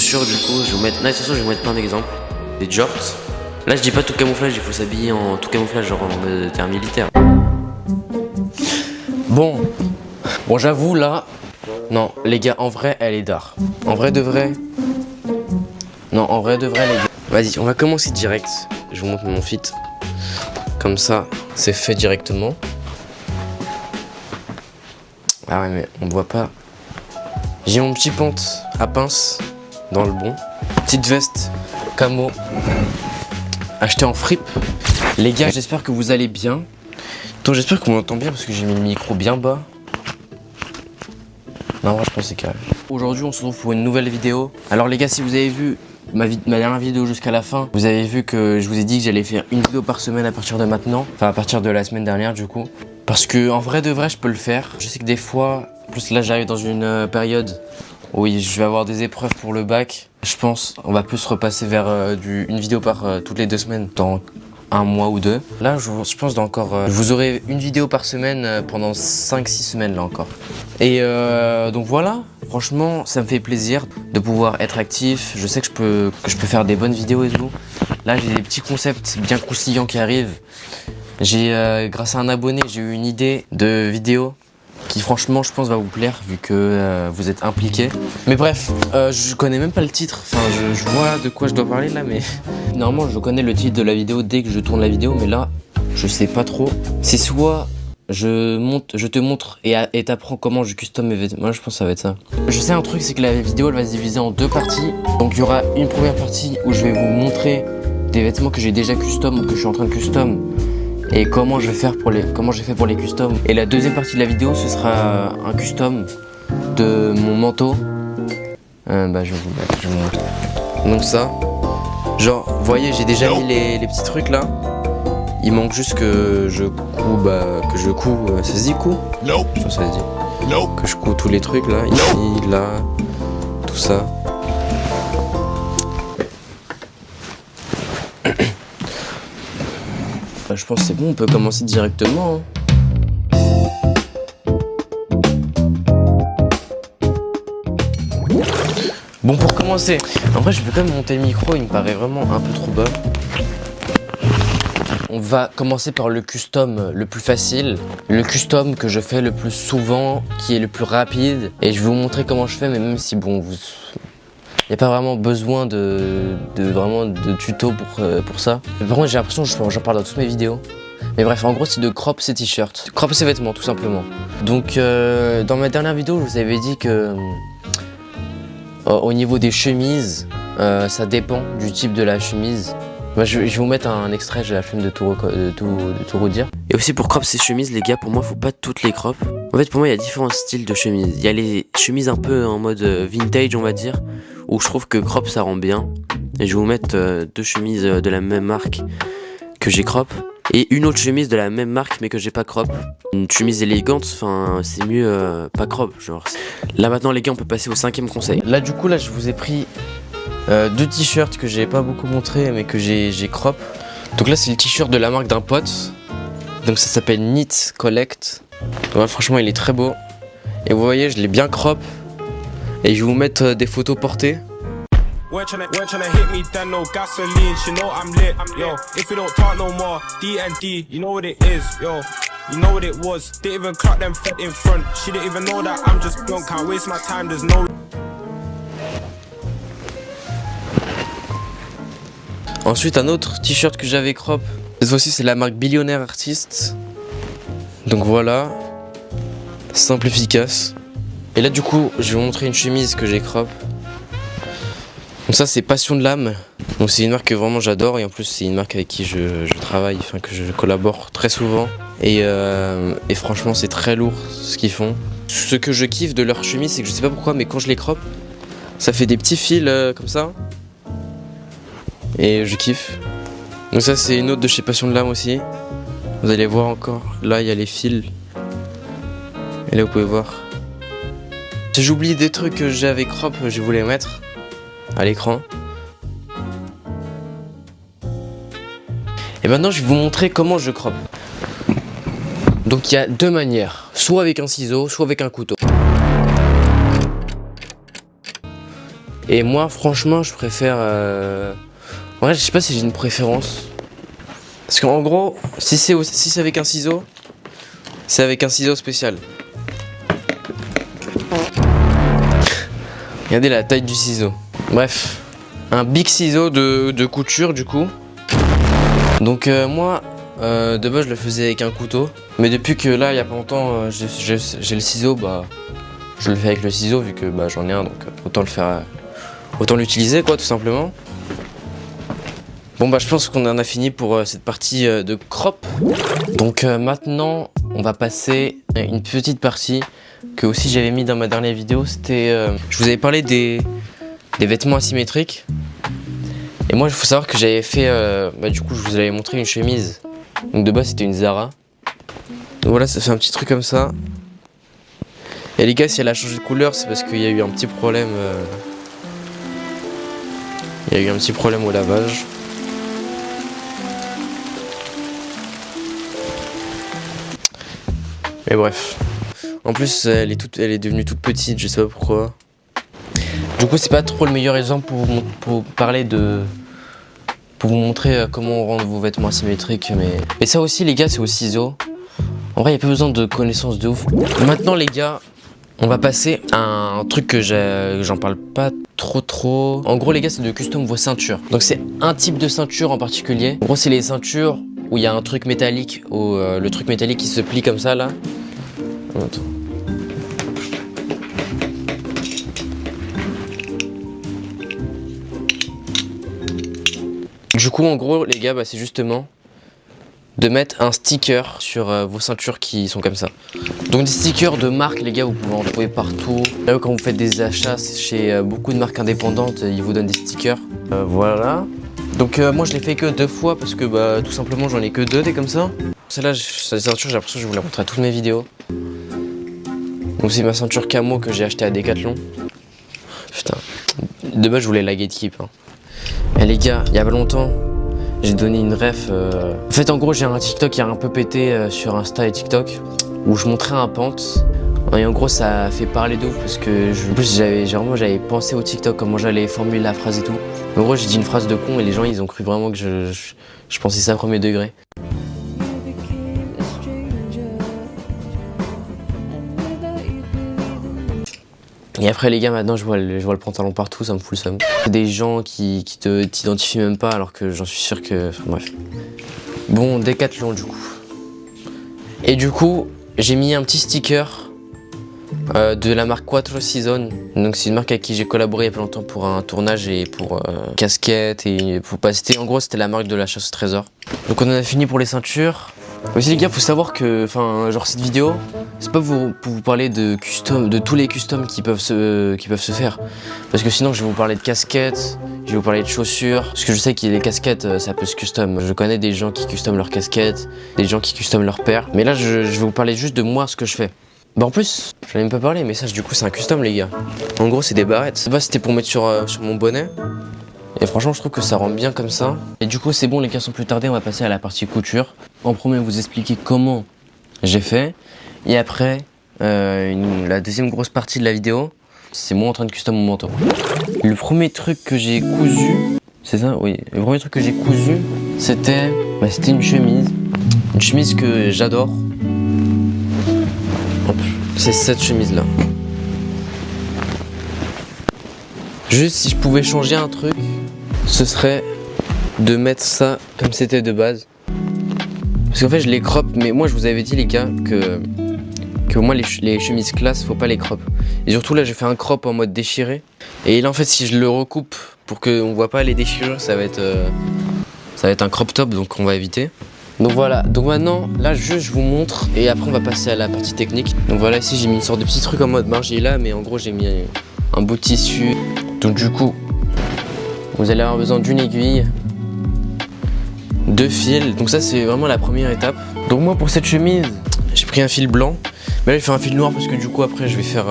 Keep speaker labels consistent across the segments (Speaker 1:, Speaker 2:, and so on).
Speaker 1: chaussures du coup, je vais vous mettre. Non, attention, je vais vous mettre plein d'exemples. Des jorts. Là, je dis pas tout camouflage, il faut s'habiller en tout camouflage, genre en mode terme militaire. Bon, j'avoue là. Non, les gars, en vrai, elle est d'art. En vrai de vrai. Non, en vrai de vrai, les gars. Vas-y, on va commencer direct. Je vous montre mon fit. Comme ça, c'est fait directement. Ah ouais, mais on voit pas. J'ai mon petit pante à pince dans le bon. Petite veste camo acheté en fripe. Les gars, j'espère que vous allez bien. Attends, j'espère qu'on m'entend bien parce que j'ai mis le micro bien bas. Non, moi je pense que c'est carré. Aujourd'hui, on se retrouve pour une nouvelle vidéo. Alors les gars, si vous avez vu ma dernière vidéo jusqu'à la fin, vous avez vu que je vous ai dit que j'allais faire une vidéo par semaine à partir de maintenant. Enfin, à partir de la semaine dernière du coup. Parce que en vrai de vrai, je peux le faire. Je sais que des fois, en plus là j'arrive dans une période où je vais avoir des épreuves pour le bac. Je pense on va plus repasser vers une vidéo par toutes les 2 semaines dans un mois ou 2. Là je pense d'encore vous aurez une vidéo par semaine pendant 5-6 semaines là encore. Et donc voilà, franchement ça me fait plaisir de pouvoir être actif. Je sais que je peux faire des bonnes vidéos et tout. Là j'ai des petits concepts bien croustillants qui arrivent. Grâce à un abonné, j'ai eu une idée de vidéo qui franchement je pense va vous plaire vu que vous êtes impliqués. Mais bref, je connais même pas le titre, enfin je vois de quoi je dois parler là, mais normalement je connais le titre de la vidéo dès que je tourne la vidéo, mais là je sais pas trop. C'est soit je te montre et t'apprends comment je custom mes vêtements. Moi je pense que ça va être ça. Je sais un truc, c'est que la vidéo elle va se diviser en 2 parties. Donc il y aura une première partie où je vais vous montrer des vêtements que j'ai déjà custom ou que je suis en train de custom. Et comment j'ai fait pour les customs. Et la deuxième partie de la vidéo, ce sera un custom de mon manteau. Je vais vous montrer. Donc ça, genre, vous voyez, j'ai déjà mis les petits trucs là. Il manque juste que je couds, ça se dit coup? Non. Ça se dit. Non. Que je couds tous les trucs là, ici, là, tout ça. Je pense que c'est bon, on peut commencer directement. Bon, pour commencer, en vrai je vais quand même monter le micro, il me paraît vraiment un peu trop bas. On va commencer par le custom le plus facile, le custom que je fais le plus souvent, qui est le plus rapide. Et je vais vous montrer comment je fais, mais même si bon, il n'y a pas vraiment besoin de tuto pour ça. Par contre, j'ai l'impression que j'en parle dans toutes mes vidéos. Mais bref, en gros, c'est de crop ses t-shirts. Crop ses vêtements, tout simplement. Donc, dans ma dernière vidéo, je vous avais dit que au niveau des chemises, ça dépend du type de la chemise. Je vais vous mettre un extrait, j'ai la flemme de tout redire. Et aussi pour crop ces chemises, les gars, pour moi, faut pas toutes les crop. En fait, pour moi, il y a différents styles de chemises. Il y a les chemises un peu en mode vintage, on va dire, où je trouve que crop ça rend bien. Et je vais vous mettre 2 chemises de la même marque que j'ai crop. Et une autre chemise de la même marque mais que j'ai pas crop. Une chemise élégante, enfin c'est mieux pas crop, genre. Là maintenant les gars, on peut passer au 5e conseil. Là du coup, là je vous ai pris 2 t-shirts que j'ai pas beaucoup montré mais que j'ai crop. Donc là c'est le t-shirt de la marque d'un pote. Donc ça s'appelle Knit Collect. Ouais, franchement il est très beau. Et vous voyez, je l'ai bien crop. Et je vais vous mettre des photos portées. We're tryna hit me, then no gasoline, she know I'm lit, yo. If we don't talk no more, D&D, you know what it is, yo. You know what it was, didn't even clock them feet in front. She didn't even know that I'm just drunk, can't waste my time, there's no. Ensuite, un autre t-shirt que j'avais crop. Cette fois-ci, c'est la marque Billionaire Artist. Donc voilà, simple, efficace. Et là, du coup, je vais vous montrer une chemise que j'ai crop. Donc ça c'est Passion de l'âme, donc c'est une marque que vraiment j'adore et en plus c'est une marque avec qui je travaille, enfin que je collabore très souvent et franchement c'est très lourd ce qu'ils font. Ce que je kiffe de leur chemise c'est que je sais pas pourquoi mais quand je les crop ça fait des petits fils comme ça et je kiffe. Donc ça c'est une autre de chez Passion de l'âme aussi, vous allez voir encore, là il y a les fils et là vous pouvez voir. Si j'oublie des trucs que j'avais crop, je voulais mettre à l'écran. Et maintenant je vais vous montrer comment je crop. Donc il y a 2 manières, soit avec un ciseau, soit avec un couteau. Et moi franchement je préfère... En vrai je sais pas si j'ai une préférence. Parce qu'en gros, si c'est avec un ciseau, c'est avec un ciseau spécial. Regardez la taille du ciseau. Bref, un big ciseau de couture du coup. Donc moi, de base je le faisais avec un couteau. Mais depuis que là, il y a pas longtemps, j'ai le ciseau, bah je le fais avec le ciseau vu que bah, j'en ai un, donc autant le faire, autant l'utiliser quoi tout simplement. Bon bah je pense qu'on en a fini pour cette partie de crop. Donc maintenant on va passer à une petite partie que aussi j'avais mis dans ma dernière vidéo. C'était, je vous avais parlé des vêtements asymétriques. Et moi il faut savoir que j'avais fait, bah du coup je vous avais montré une chemise. Donc de base c'était une Zara. Donc voilà, ça fait un petit truc comme ça. Et les gars, si elle a changé de couleur, c'est parce qu'il y a eu un petit problème. Il y a eu un petit problème au lavage. Mais bref. En plus, elle est devenue toute petite, je sais pas pourquoi. Du coup, c'est pas trop le meilleur exemple pour parler de... Pour vous montrer comment rendre vos vêtements asymétriques. Mais ça aussi, les gars, c'est au ciseau. En vrai, il n'y a pas besoin de connaissances de ouf. Maintenant, les gars, on va passer à un truc que j'en parle pas trop. En gros, les gars, c'est de custom vos ceintures. Donc, c'est un type de ceinture en particulier. En gros, c'est les ceintures où il y a un truc métallique, le truc métallique qui se plie comme ça, là. Attends. Du coup, en gros, les gars, bah, c'est justement de mettre un sticker sur vos ceintures qui sont comme ça. Donc des stickers de marque, les gars, vous pouvez en trouver partout. Là, quand vous faites des achats chez beaucoup de marques indépendantes, ils vous donnent des stickers. Voilà. Donc moi, je l'ai fait que 2 fois parce que bah, tout simplement, j'en ai que 2 des comme ça. Celle-là, cette ceinture, j'ai l'impression que je vais vous la montrer à toutes mes vidéos. Donc c'est ma ceinture camo que j'ai acheté à Decathlon. Putain, de base, je voulais la Gatekeep. Hein. Et les gars, il y a pas longtemps, j'ai donné une ref. En fait, en gros, j'ai un TikTok qui a un peu pété sur Insta et TikTok où je montrais un pant. Et en gros, ça a fait parler de ouf parce que j'avais pensé au TikTok, comment j'allais formuler la phrase et tout. En gros, j'ai dit une phrase de con et les gens, ils ont cru vraiment que je pensais ça au premier degré. Et après les gars, maintenant je vois le pantalon partout, ça me fout le seum. Des gens qui t'identifient même pas alors que j'en suis sûr que... Enfin, bref. Bon, Decathlon du coup. Et du coup, j'ai mis un petit sticker de la marque Quattro Season. Donc c'est une marque avec qui j'ai collaboré il y a pas longtemps pour un tournage et pour casquette et pour pas citer. En gros, c'était la marque de la chasse au trésor. Donc on en a fini pour les ceintures. Aussi les gars, faut savoir que, enfin, genre cette vidéo, c'est pas pour vous parler de tous les customs qui peuvent se faire. Parce que sinon, je vais vous parler de casquettes, je vais vous parler de chaussures. Parce que je sais que les casquettes, ça peut se custom. Je connais des gens qui custom leurs casquettes, des gens qui custom leurs paires. Mais là, je vais vous parler juste de moi, ce que je fais. Bah en plus, j'en ai même pas parlé, mais ça, du coup, c'est un custom, les gars. En gros, c'est des barrettes. Bah, c'était pour mettre sur mon bonnet. Et franchement, je trouve que ça rend bien comme ça. Et du coup, c'est bon, les gars, sans plus tarder, on va passer à la partie couture. En premier, vous expliquer comment j'ai fait. Et après, la deuxième grosse partie de la vidéo, c'est moi en train de custom mon manteau. Le premier truc que j'ai cousu, c'est ça? Oui. Le premier truc que j'ai cousu, c'était une chemise. Une chemise que j'adore. C'est cette chemise-là. Juste si je pouvais changer un truc, ce serait de mettre ça comme c'était de base. Parce qu'en fait je les crop, mais moi je vous avais dit les gars que moi les chemises classe faut pas les crop. Et surtout là j'ai fait un crop en mode déchiré. Et là en fait si je le recoupe pour qu'on voit pas les déchirures, ça va être un crop top, donc on va éviter. Donc voilà, donc maintenant là juste je vous montre et après on va passer à la partie technique. Donc voilà, ici j'ai mis une sorte de petit truc en mode margiela, mais en gros j'ai mis un beau tissu. Donc du coup vous allez avoir besoin d'une aiguille, 2 fils, donc ça c'est vraiment la première étape. Donc moi pour cette chemise, j'ai pris un fil blanc, mais là je vais faire un fil noir parce que du coup après je vais faire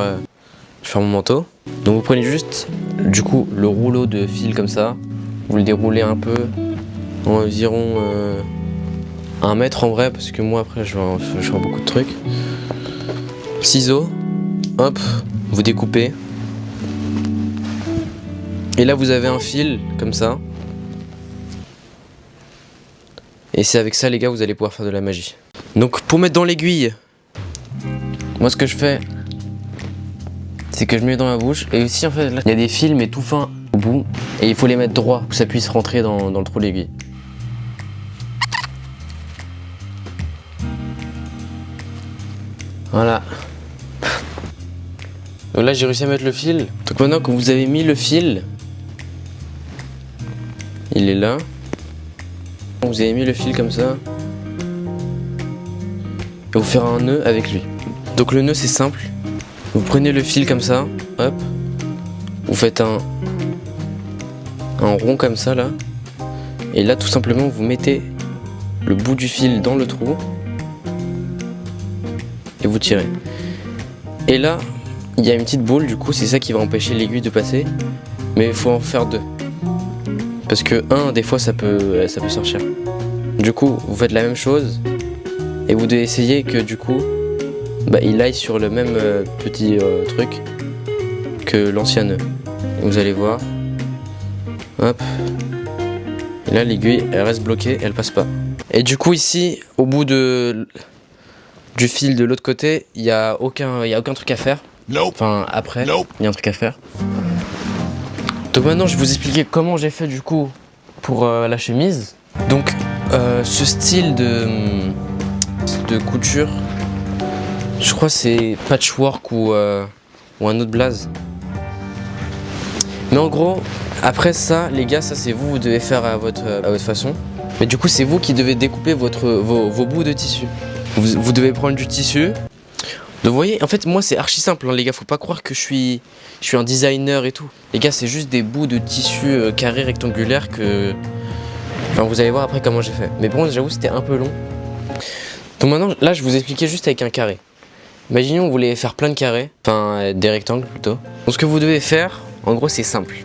Speaker 1: mon manteau. Donc vous prenez juste du coup le rouleau de fil comme ça, vous le déroulez un peu, environ 1 mètre en vrai, parce que moi après je vais faire beaucoup de trucs. Ciseaux, hop, vous découpez. Et là vous avez un fil comme ça. Et c'est avec ça les gars vous allez pouvoir faire de la magie. Donc pour mettre dans l'aiguille, moi ce que je fais, c'est que je mets dans ma bouche. Et aussi en fait là, il y a des fils mais tout fins au bout. Et il faut les mettre droit pour que ça puisse rentrer dans le trou de l'aiguille. Voilà. Donc là j'ai réussi à mettre le fil. Donc maintenant que vous avez mis le fil, il est là. Vous avez mis le fil comme ça. Et vous faire un nœud avec lui. Donc le nœud c'est simple. Vous prenez le fil comme ça, hop. Vous faites un rond comme ça là. Et là tout simplement vous mettez le bout du fil dans le trou. Et vous tirez. Et là, il y a une petite boule, du coup, c'est ça qui va empêcher l'aiguille de passer. Mais il faut en faire deux. Parce que des fois, ça peut sortir. Du coup, vous faites la même chose. Et vous devez essayer que, du coup, il aille sur le même petit truc que l'ancien nœud. Et vous allez voir. Hop. Et là, l'aiguille, elle reste bloquée, elle passe pas. Et du coup, ici, au bout du fil de l'autre côté, il y a aucun truc à faire.
Speaker 2: Nope.
Speaker 1: Enfin après, il y a un truc à faire. Donc maintenant je vais vous expliquer comment j'ai fait du coup pour la chemise. Donc ce style de couture, je crois c'est patchwork ou un autre blaze. Mais en gros, après ça les gars, ça c'est vous devez faire à votre façon. Mais du coup c'est vous qui devez découper vos bouts de tissu. Vous devez prendre du tissu. Donc vous voyez, en fait moi c'est archi simple hein, les gars, faut pas croire que je suis un designer et tout. Les gars c'est juste des bouts de tissu carré rectangulaire que... Enfin vous allez voir après comment j'ai fait. Mais bon j'avoue c'était un peu long. Donc maintenant là je vous expliquais juste avec un carré. Imaginons vous voulez faire plein de carrés, enfin des rectangles plutôt. Donc ce que vous devez faire, en gros c'est simple.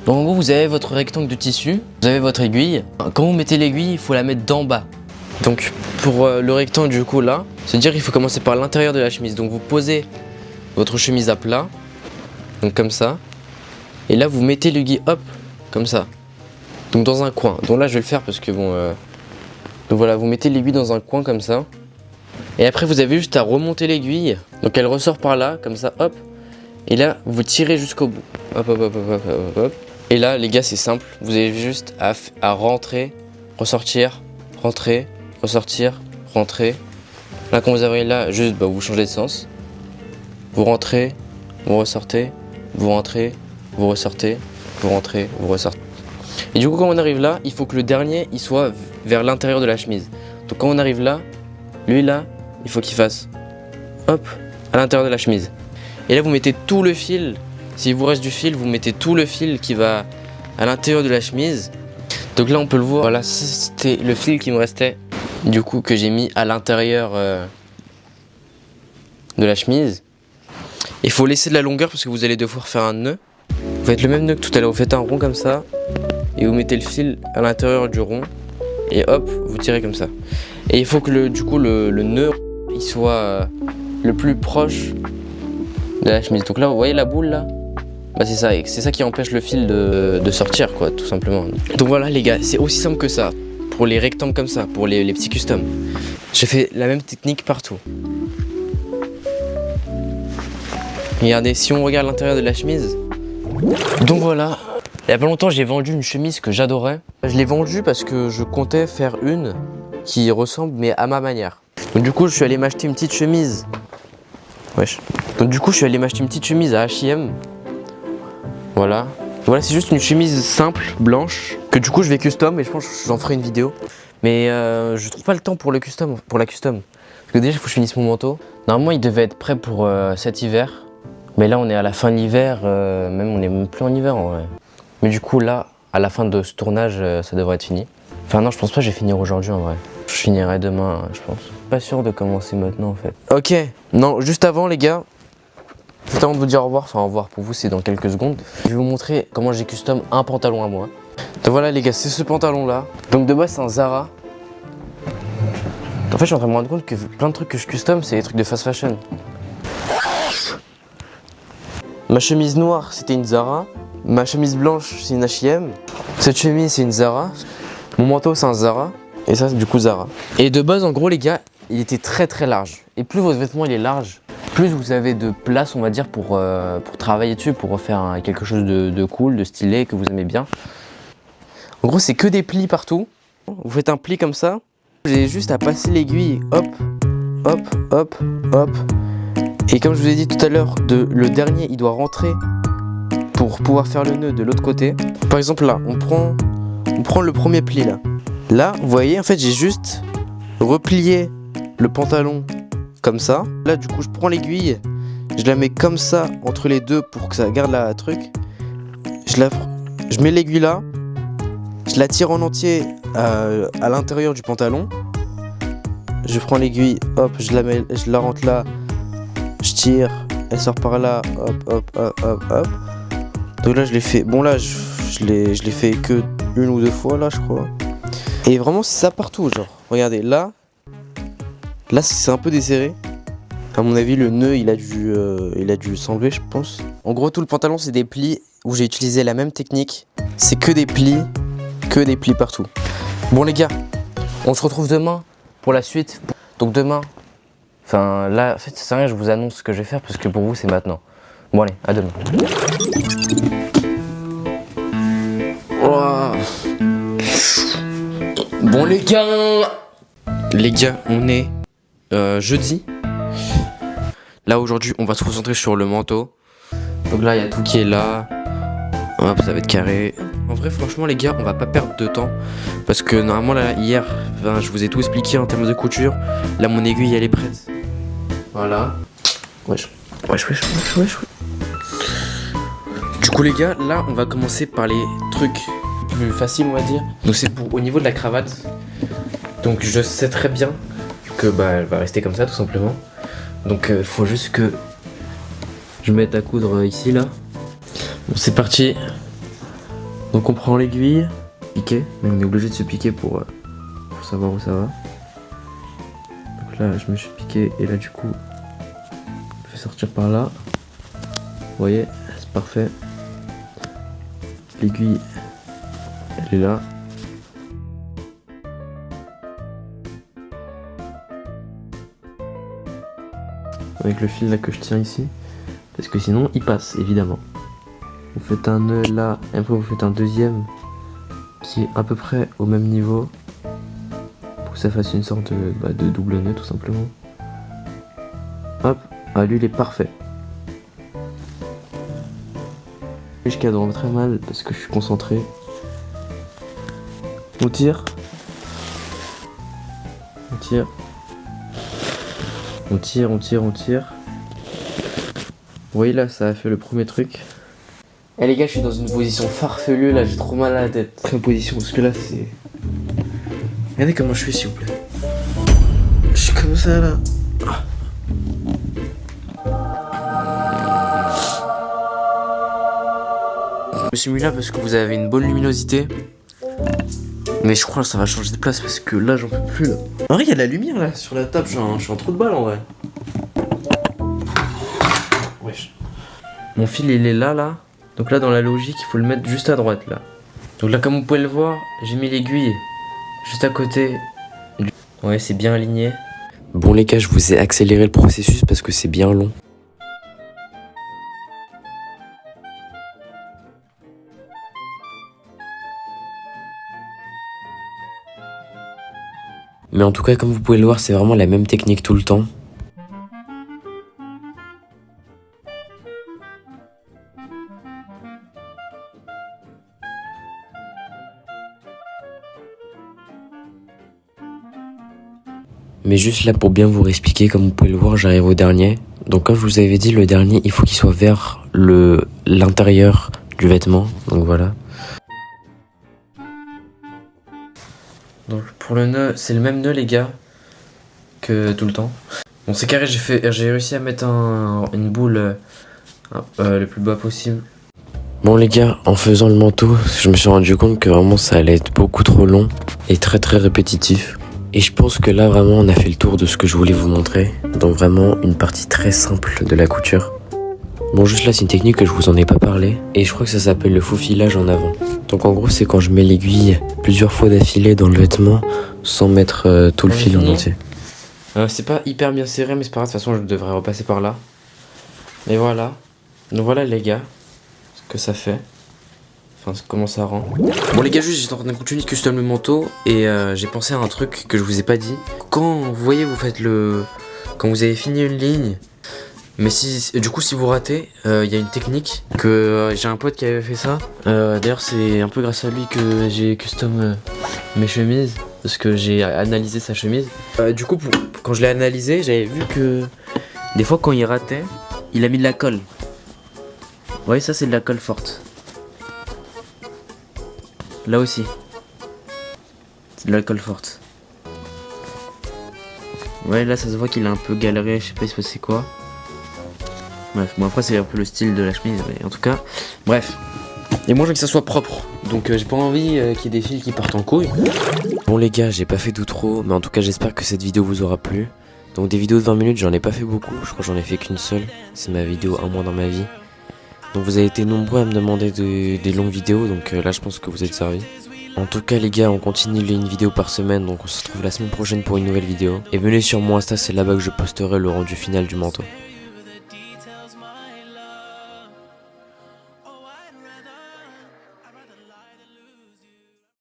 Speaker 1: Donc en gros vous avez votre rectangle de tissu, vous avez votre aiguille. Quand vous mettez l'aiguille il faut la mettre d'en bas. Donc pour le rectangle du coup là, c'est-à-dire qu'il faut commencer par l'intérieur de la chemise. Donc vous posez votre chemise à plat, donc comme ça. Et là vous mettez l'aiguille hop, comme ça. Donc dans un coin. Donc là je vais le faire parce que bon... Donc voilà, vous mettez l'aiguille dans un coin comme ça. Et après vous avez juste à remonter l'aiguille. Donc elle ressort par là, comme ça, hop. Et là vous tirez jusqu'au bout. Hop, hop, hop, hop, hop, hop. Et là les gars c'est simple. Vous avez juste à rentrer, ressortir, rentrer, ressortir, rentrer. Là quand vous arrivez là, juste vous changez de sens. Vous rentrez, vous ressortez, vous rentrez, vous ressortez, vous rentrez, vous ressortez. Et du coup quand on arrive là, il faut que le dernier il soit vers l'intérieur de la chemise. Donc quand on arrive là, lui là, il faut qu'il fasse hop à l'intérieur de la chemise. Et là vous mettez tout le fil. S'il vous reste du fil, vous mettez tout le fil qui va à l'intérieur de la chemise. Donc là on peut le voir, voilà c'était le fil qui me restait. Du coup que j'ai mis à l'intérieur de la chemise. Il faut laisser de la longueur parce que vous allez devoir faire un nœud. Vous faites le même nœud que tout à l'heure, vous faites un rond comme ça. Et vous mettez le fil à l'intérieur du rond. Et hop, vous tirez comme ça. Et il faut que le nœud il soit le plus proche de la chemise. Donc là vous voyez la boule là, c'est ça qui empêche le fil de sortir quoi, tout simplement. Donc voilà les gars, c'est aussi simple que ça. Pour les rectangles comme ça, pour les petits customs. J'ai fait la même technique partout. Regardez, si on regarde l'intérieur de la chemise. Donc voilà. Il y a pas longtemps, j'ai vendu une chemise que j'adorais. Je l'ai vendue parce que je comptais faire une qui ressemble, mais à ma manière. Donc du coup, je suis allé m'acheter une petite chemise. Wesh. Donc du coup, je suis allé m'acheter une petite chemise à H&M. Voilà. Voilà, c'est juste une chemise simple, blanche, que du coup je vais custom et je pense que j'en ferai une vidéo. Mais je trouve pas le temps pour la custom. Parce que déjà il faut que je finisse mon manteau. Normalement il devait être prêt pour cet hiver. Mais là on est à la fin de l'hiver, même on est même plus en hiver en vrai. Mais du coup là, à la fin de ce tournage, ça devrait être fini. Enfin non, je pense pas que je vais finir aujourd'hui en vrai. Je finirai demain, je pense. Pas sûr de commencer maintenant en fait. Ok, non, juste avant les gars. Juste avant de vous dire au revoir, enfin au revoir pour vous c'est dans quelques secondes. Je vais vous montrer comment j'ai custom un pantalon à moi. Donc voilà les gars, c'est ce pantalon là. Donc de base c'est un Zara. En fait je suis en train de me rendre compte que plein de trucs que je custom c'est des trucs de fast fashion. Ma chemise noire c'était une Zara. Ma chemise blanche, c'est une H&M. Cette chemise, c'est une Zara. Mon manteau, c'est un Zara. Et ça, c'est du coup Zara. Et de base, en gros, les gars, il était très très large. Et plus votre vêtement il est large, plus vous avez de place, on va dire, pour travailler dessus, pour faire quelque chose de cool, de stylé, que vous aimez bien. En gros, c'est que des plis partout. Vous faites un pli comme ça. Vous avez juste à passer l'aiguille, hop, hop, hop, hop. Et comme je vous ai dit tout à l'heure, le dernier, il doit rentrer pour pouvoir faire le nœud de l'autre côté. Par exemple, là, on prend le premier pli, là. Là, vous voyez, en fait, j'ai juste replié le pantalon comme ça. Là, du coup, je prends l'aiguille, je la mets comme ça entre les deux pour que ça garde la truc. Je mets l'aiguille là, je la tire en entier à l'intérieur du pantalon. Je prends l'aiguille, hop, je la rentre là, je tire, elle sort par là, hop, hop, hop, hop, hop. Donc là, je l'ai fait. Bon, là, je l'ai fait que une ou deux fois, là, je crois. Et vraiment, c'est ça partout, genre. Regardez, là, c'est un peu desserré. À mon avis, le nœud, il a dû s'enlever, je pense. En gros, tout le pantalon, c'est des plis où j'ai utilisé la même technique. C'est que des plis partout. Bon, les gars, on se retrouve demain pour la suite. Donc demain, enfin là, en fait, c'est rien, je vous annonce ce que je vais faire parce que pour vous, c'est maintenant. Bon, allez, à demain. Oh. Bon, les gars, on est jeudi. Là, aujourd'hui, on va se concentrer sur le manteau. Donc là, il y a tout qui est là. Hop, ça va être carré. En vrai, franchement, les gars, on va pas perdre de temps. Parce que normalement, là, hier, je vous ai tout expliqué en termes de couture. Là, mon aiguille, elle est prête. Voilà. Wesh. Du coup, les gars, là, on va commencer par les trucs plus faciles, on va dire. Donc, c'est au niveau de la cravate. Donc, je sais très bien que elle va rester comme ça, tout simplement. Donc, faut juste que je mette à coudre ici, là. Bon, c'est parti. Donc, on prend l'aiguille, piquer. Mais on est obligé de se piquer pour savoir où ça va. Donc là, je me suis piqué et là, du coup, je vais sortir par là. Vous voyez, c'est parfait. L'aiguille, elle est là. Avec le fil là que je tiens ici. Parce que sinon, il passe, évidemment. Vous faites un nœud là, et après vous faites un deuxième qui est à peu près au même niveau. Pour que ça fasse une sorte de double nœud, tout simplement. Hop, lui il est parfait. Je cadre très mal parce que je suis concentré. On tire. On tire. Vous voyez là, ça a fait le premier truc. Eh les gars, je suis dans une position farfelue là, j'ai trop mal à la tête. Très position parce que là c'est... Regardez comment je suis s'il vous plaît. Je suis comme ça là. Je me suis mis là parce que vous avez une bonne luminosité. Mais je crois que ça va changer de place parce que là j'en peux plus là. En vrai il y a de la lumière là sur la table, je suis en trou de balle en vrai. Wesh. Mon fil il est là. Donc là dans la logique il faut le mettre juste à droite là. Donc là comme vous pouvez le voir, j'ai mis l'aiguille juste à côté. Ouais, c'est bien aligné. Bon les gars, je vous ai accéléré le processus parce que c'est bien long. Mais en tout cas, comme vous pouvez le voir, c'est vraiment la même technique tout le temps. Mais juste là pour bien vous réexpliquer, comme vous pouvez le voir, j'arrive au dernier. Donc comme je vous avais dit, le dernier, il faut qu'il soit vers l'intérieur du vêtement. Donc voilà. Donc pour le nœud, c'est le même nœud les gars que tout le temps. Bon c'est carré, j'ai réussi à mettre une boule le plus bas possible. Bon les gars, en faisant le manteau, je me suis rendu compte que vraiment ça allait être beaucoup trop long et très très répétitif. Et je pense que là vraiment on a fait le tour de ce que je voulais vous montrer. Donc vraiment une partie très simple de la couture. Bon, juste là, c'est une technique que je vous en ai pas parlé. Et je crois que ça s'appelle le faux filage en avant. Donc en gros, c'est quand je mets l'aiguille plusieurs fois d'affilée dans le vêtement sans mettre tout le fil en entier. C'est pas hyper bien serré, mais c'est pas grave, de toute façon, je devrais repasser par là. Et voilà. Donc voilà, les gars, ce que ça fait. Enfin, comment ça rend. Bon, les gars, juste, j'étais en train de continuer de custom le manteau. Et j'ai pensé à un truc que je vous ai pas dit. Quand vous voyez, vous faites le. Quand vous avez fini une ligne. Mais si, du coup, si vous ratez, il y a une technique que j'ai un pote qui avait fait ça. D'ailleurs, c'est un peu grâce à lui que j'ai custom mes chemises. Parce que j'ai analysé sa chemise. Du coup, quand je l'ai analysé, j'avais vu que des fois, quand il ratait, il a mis de la colle. Vous voyez, ça, c'est de la colle forte. Là aussi. C'est de la colle forte. Ouais, là, ça se voit qu'il a un peu galéré. Je sais pas, il se passait quoi. Bref, bon après c'est un peu le style de la chemise, mais en tout cas, bref. Et moi je veux que ça soit propre, donc j'ai pas envie qu'il y ait des fils qui partent en couille. Bon les gars, j'ai pas fait d'outro, mais en tout cas j'espère que cette vidéo vous aura plu. Donc des vidéos de 20 minutes, j'en ai pas fait beaucoup, je crois que j'en ai fait qu'une seule. C'est ma vidéo 1 mois dans ma vie. Donc vous avez été nombreux à me demander des longues vidéos, donc là je pense que vous êtes servis. En tout cas les gars, on continue une vidéo par semaine, donc on se retrouve la semaine prochaine pour une nouvelle vidéo. Et venez sur mon Insta, c'est là-bas que je posterai le rendu final du manteau.